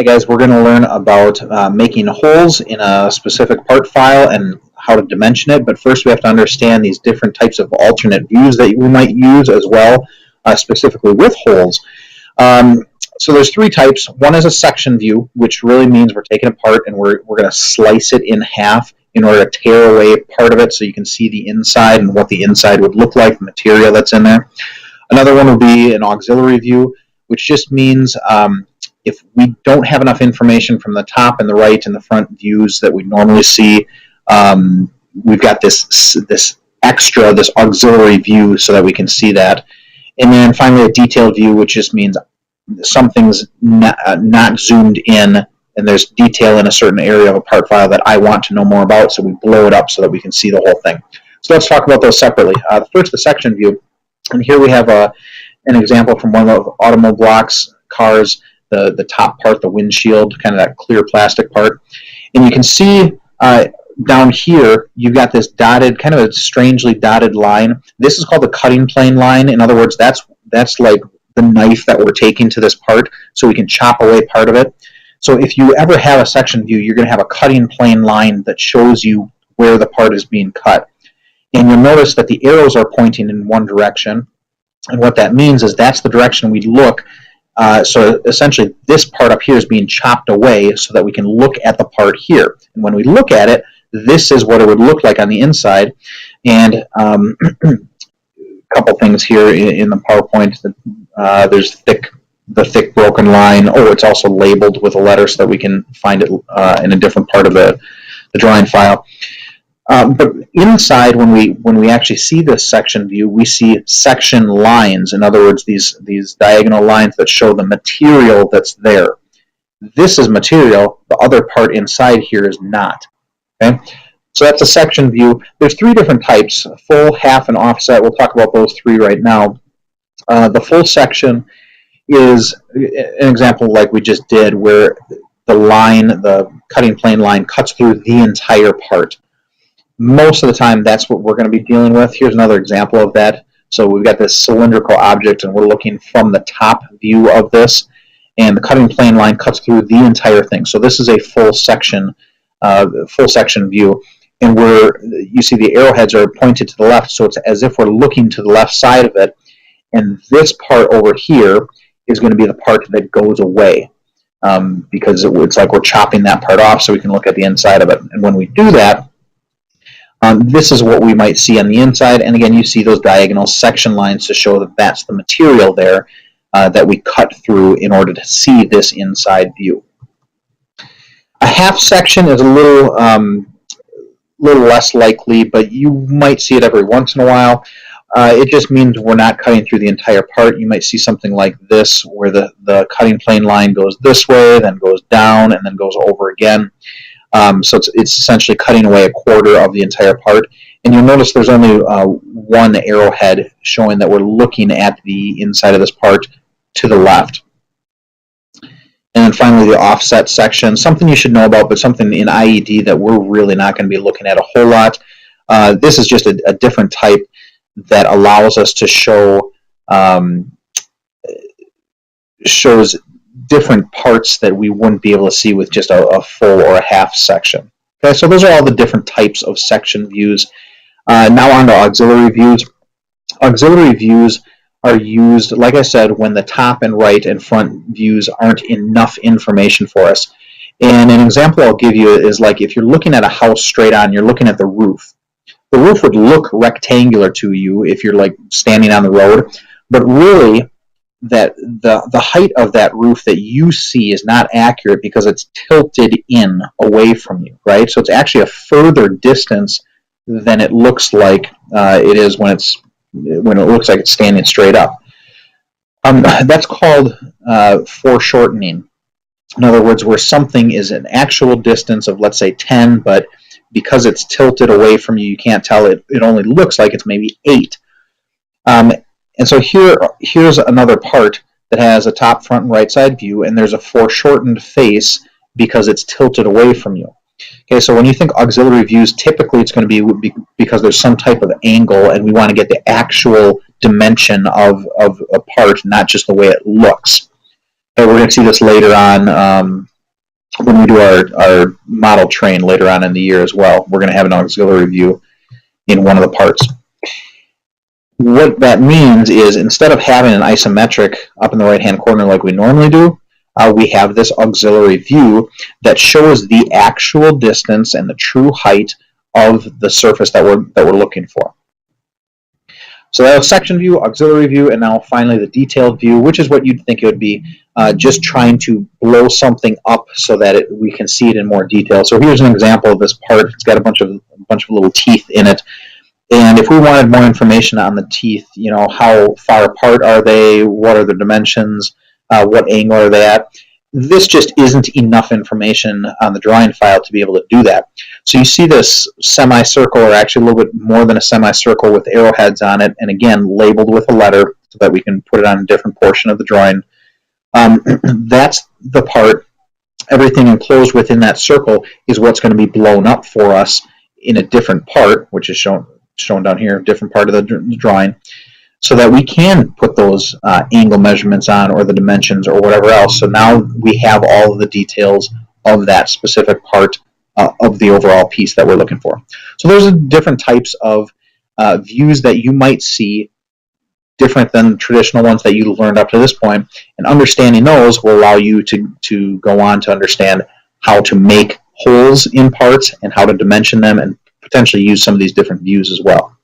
Hey guys, we're going to learn about making holes in a specific part file and how to dimension it, but first we have to understand these different types of alternate views that we might use as well, specifically with holes. So there's three types. One is a section view, which really means we're taking it apart and we're going to slice it in half in order to tear away part of it so you can see the inside and what the inside would look like, the material that's in there. Another one would be an auxiliary view, which just means if we don't have enough information from the top and the right and the front views that we normally see, we've got this extra, this auxiliary view so that we can see that. And then finally a detailed view, which just means something's not zoomed in and there's detail in a certain area of a part file that I want to know more about, so we blow it up so that we can see the whole thing. So let's talk about those separately. First, the section view. And here we have an example from one of the automobile blocks, cars, the top part, the windshield, kind of that clear plastic part. And you can see down here, you've got this dotted, kind of a strangely dotted line. This is called the cutting plane line. In other words, that's like the knife that we're taking to this part, so we can chop away part of it. So if you ever have a section view, you're going to have a cutting plane line that shows you where the part is being cut. And you'll notice that the arrows are pointing in one direction. And what that means is that's the direction we look. So essentially, this part up here is being chopped away so that we can look at the part here. And when we look at it, this is what it would look like on the inside. And a couple things here in the PowerPoint. There's the thick broken line. Oh, it's also labeled with a letter so that we can find it in a different part of the drawing file. But inside, when we actually see this section view, we see section lines. In other words, these diagonal lines that show the material that's there. This is material. The other part inside here is not. Okay, so that's a section view. There's three different types: full, half, and offset. We'll talk about those three right now. The full section is an example like we just did, where the cutting plane line cuts through the entire part. Most of the time, that's what we're going to be dealing with. Here's another example of that. So we've got this cylindrical object, and we're looking from the top view of this, and the cutting plane line cuts through the entire thing. So this is a full section view, and you see the arrowheads are pointed to the left, so it's as if we're looking to the left side of it, and this part over here is going to be the part that goes away, because it's like we're chopping that part off so we can look at the inside of it. And when we do that, this is what we might see on the inside, and again, you see those diagonal section lines to show that that's the material there that we cut through in order to see this inside view. A half section is a little less likely, but you might see it every once in a while. It just means we're not cutting through the entire part. You might see something like this, where the cutting plane line goes this way, then goes down, and then goes over again. So it's essentially cutting away a quarter of the entire part. And you'll notice there's only one arrowhead showing that we're looking at the inside of this part to the left. And then finally, the offset section, something you should know about, but something in IED that we're really not going to be looking at a whole lot. This is just a different type that allows us to shows different parts that we wouldn't be able to see with just a full or a half section. Okay, so those are all the different types of section views. Now on to auxiliary views. Auxiliary views are used, like I said, when the top and right and front views aren't enough information for us. And an example I'll give you is like if you're looking at a house straight on, you're looking at the roof. The roof would look rectangular to you if you're like standing on the road, but really that the height of that roof that you see is not accurate because it's tilted in away from you, right? So it's actually a further distance than it looks like it is when it looks like it's standing straight up. That's called foreshortening. In other words, where something is an actual distance of, let's say, 10, but because it's tilted away from you, you can't tell it. It only looks like it's maybe 8. And so here's another part that has a top, front, and right side view, and there's a foreshortened face because it's tilted away from you. Okay, so when you think auxiliary views, typically it's going to be because there's some type of angle, and we want to get the actual dimension of a part, not just the way it looks. So we're going to see this later on when we do our model train later on in the year as well. We're going to have an auxiliary view in one of the parts. What that means is instead of having an isometric up in the right-hand corner like we normally do, we have this auxiliary view that shows the actual distance and the true height of the surface that we're looking for. So that was section view, auxiliary view, and now finally the detailed view, which is what you'd think it would be, just trying to blow something up so that we can see it in more detail. So here's an example of this part. It's got a bunch of little teeth in it. And if we wanted more information on the teeth, you know, how far apart are they, what are the dimensions, what angle are they at, this just isn't enough information on the drawing file to be able to do that. So you see this semicircle, or actually a little bit more than a semicircle with arrowheads on it, and again, labeled with a letter so that we can put it on a different portion of the drawing. That's the part. Everything enclosed within that circle is what's going to be blown up for us in a different part, which is shown down here, different part of the drawing, so that we can put those angle measurements on, or the dimensions, or whatever else. So now we have all of the details of that specific part of the overall piece that we're looking for. So those are different types of views that you might see, different than traditional ones that you learned up to this point, and understanding those will allow you to go on to understand how to make holes in parts and how to dimension them, and potentially use some of these different views as well.